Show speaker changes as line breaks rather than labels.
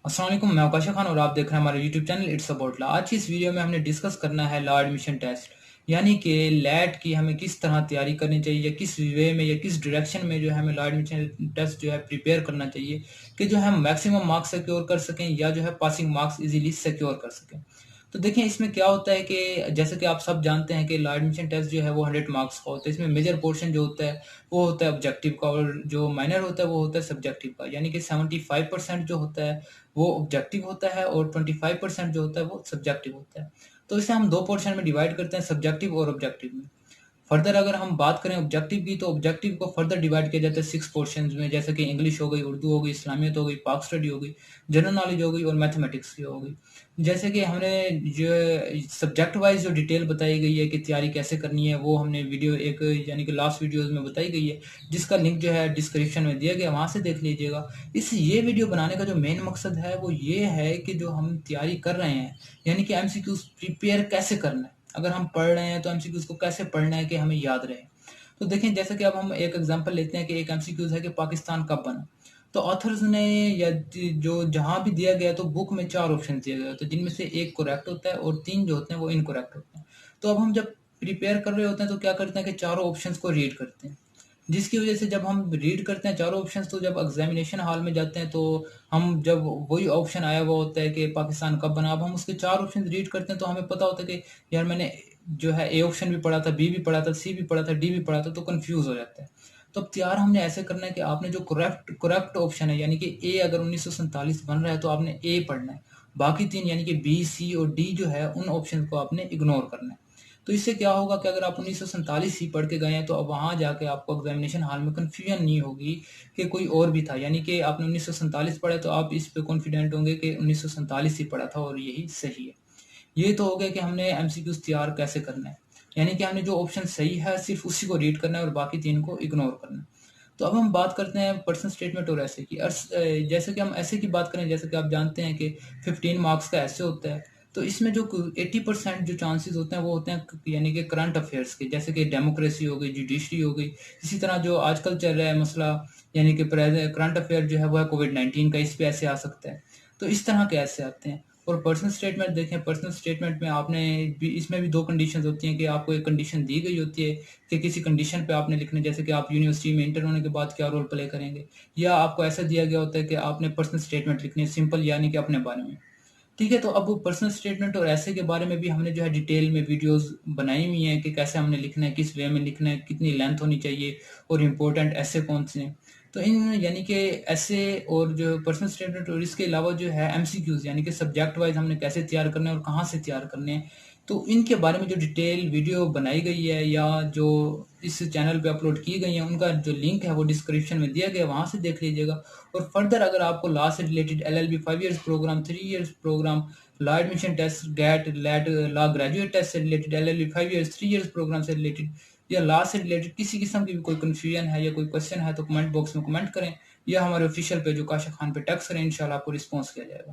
अस्सलाम वालेकुम, मैं आकाशा खान और आप देख रहे हैं हमारे YouTube channel it's about law. आज की इस वीडियो में हमने डिस्कस करना है लॉ एडमिशन टेस्ट, यानी कि लैट की हमें किस तरह तैयारी करनी चाहिए या किस वे में या किस डायरेक्शन में जो है हमें लॉ एडमिशन टेस्ट जो है प्रिपेयर करना चाहिए कि जो है हम मैक्सिमम मार्क्स सिक्योर कर सकें या जो है पासिंग मार्क्स इजीली सिक्योर कर सकें। तो देखिए इसमें क्या होता है कि जैसे कि आप सब जानते हैं कि लॉ एडमिशन टेस्ट जो है वो 100 मार्क्स का होता है। इसमें मेजर पोर्शन जो होता है वो होता है ऑब्जेक्टिव का, और जो माइनर होता है वो होता है सब्जेक्टिव का। यानी कि 75% जो होता है वो ऑब्जेक्टिव होता है और 25% जो होता है वो सब्जेक्टिव होता है। तो इसे हम दो पोर्शन में डिवाइड करते हैं, सब्जेक्टिव और ऑब्जेक्टिव में। फर्दर अगर हम बात करें ऑब्जेक्टिव की, तो ऑब्जेक्टिव को फर्दर डिवाइड किया जाता है 6 पोर्शंस में, जैसे कि इंग्लिश हो गई, उर्दू हो गई, इस्लामियत हो गई, पाक स्टडी हो गई, जनरल नॉलेज हो गई और मैथमेटिक्स की हो गई। जैसे कि हमने जो सब्जेक्ट वाइज जो डिटेल बताई गई है कि तैयारी कैसे करनी है, वो हमने वीडियो एक यानी कि लास्ट वीडियोस में बताई गई है, जिसका लिंक जो है डिस्क्रिप्शन में दिया गया, वहाँ से देख लीजिएगा। ये वीडियो बनाने का जो मेन मकसद है वो ये है कि जो हम तैयारी कर रहे हैं, यानी कि एमसीक्यूज प्रिपेयर कैसे करना है। अगर हम पढ़ रहे हैं तो एमसीक्यूज को कैसे पढ़ना है कि हमें याद रहे। तो देखें, जैसे कि अब हम एक एग्जांपल लेते हैं कि एक एमसीक्यूज है कि पाकिस्तान कब बना। तो ऑथर्स ने या जो जहां भी दिया गया, तो बुक में 4 ऑप्शन दिए गए होते हैं, जिनमें से एक करेक्ट होता है और 3 जो होते हैं वो इनकरेक्ट होते हैं। तो अब हम जब प्रिपेयर कर रहे होते हैं तो क्या करते हैं कि चारों ऑप्शंस को रीड करते हैं, जिसकी वजह से जब हम रीड करते हैं चारों ऑप्शंस, तो जब एग्जामिनेशन हॉल में जाते हैं तो हम जब वही ऑप्शन आया हुआ होता है कि पाकिस्तान कब बना, अब हम उसके 4 ऑप्शन रीड करते हैं तो हमें पता होता है कि यार मैंने जो है ए ऑप्शन भी पढ़ा था, बी भी पढ़ा था, सी भी पढ़ा था, डी भी पढ़ा था, तो कंफ्यूज हो जाता है। तो अब तैयार हमने ऐसे करना है कि आपने जो करेक्ट करेक्ट ऑप्शन है, यानी कि ए अगर 1947 बन रहा है तो आपने ए पढ़ना है। बाकी 3 यानी कि बी, सी और डी जो है उन ऑप्शन को आपने इग्नोर करना है। तो इससे क्या होगा कि अगर आप 1947 ही पढ़ के गए हैं तो अब वहां जाके आपको एग्जामिनेशन हॉल में कंफ्यूजन नहीं होगी कि कोई और भी था। यानी कि आपने 1947 पढ़ा तो आप इस पे कॉन्फिडेंट होंगे कि 1947 ही पढ़ा था और यही सही है। ये तो हो गया कि हमने एमसीक्यूज तैयार कैसे करना है, यानी कि हमने जो ऑप्शन सही है सिर्फ उसी को रीड करना है और बाकी 3 को इग्नोर करना है। तो अब हम बात करते हैं पर्सनल स्टेटमेंट और ऐसे की। जैसे कि हम ऐसे की बात करें, जैसे कि आप जानते हैं कि 15 मार्क्स का ऐसे होता है। तो इसमें जो 80% जो चांसेस होते हैं वो होते हैं यानी कि करंट अफेयर्स के, जैसे कि डेमोक्रेसी हो गई, जुडिशरी हो गई। इसी तरह जो आजकल चल रहा है मसला, यानी कि करंट अफेयर जो है वो है कोविड-19 का, इस पे ऐसे आ सकता है। तो इस तरह के ऐसे आते हैं। और पर्सनल स्टेटमेंट देखें, पर्सनल स्टेटमेंट में आपने भी, इसमें भी 2 कंडीशंस होती हैं कि आपको एक कंडीशन दी गई होती है कि किसी कंडीशन पे आपने लिखना है, जैसे कि आप यूनिवर्सिटी में इंटर होने के बाद क्या रोल प्ले करेंगे, या आपको ऐसा दिया गया होता है कि आपने पर्सनल स्टेटमेंट लिखनी है सिंपल, यानी कि अपने बारे में। ठीक है, तो अब वो पर्सनल स्टेटमेंट और ऐसे के बारे में भी हमने जो है डिटेल में वीडियोस बनाई हुई हैं कि कैसे हमने लिखना है, किस वे में लिखना है, कितनी लेंथ होनी चाहिए और इम्पोर्टेंट ऐसे कौन से हैं। तो इन यानी कि ऐसे और जो पर्सनल स्टेटमेंट और इसके अलावा जो है एमसीक्यूज, यानी कि सब्जेक्ट वाइज हमने कैसे तैयार करने हैं और कहाँ से तैयार करने हैं, तो इनके बारे में जो डिटेल वीडियो बनाई गई है या जो इस चैनल पे अपलोड की गई है, उनका जो लिंक है वो डिस्क्रिप्शन में दिया गया है, वहाँ से देख लीजिएगा। और फर्दर अगर आपको लॉ से related LLB 5 years programme, 3 years programme, law admission test, GATE, LAT, law graduate test से related, LLB 5 years, 3 years programme से रिलेटेड या लॉ से रिलेटेड किसी किस्म की भी कोई कन्फ्यूजन है या कोई क्वेश्चन है, तो कमेंट बॉक्स में कमेंट करें या हमारे ऑफिशियल पेज काशा खान पे टैक्स करें, इंशाल्लाह आपको रिस्पॉन्स किया जाएगा।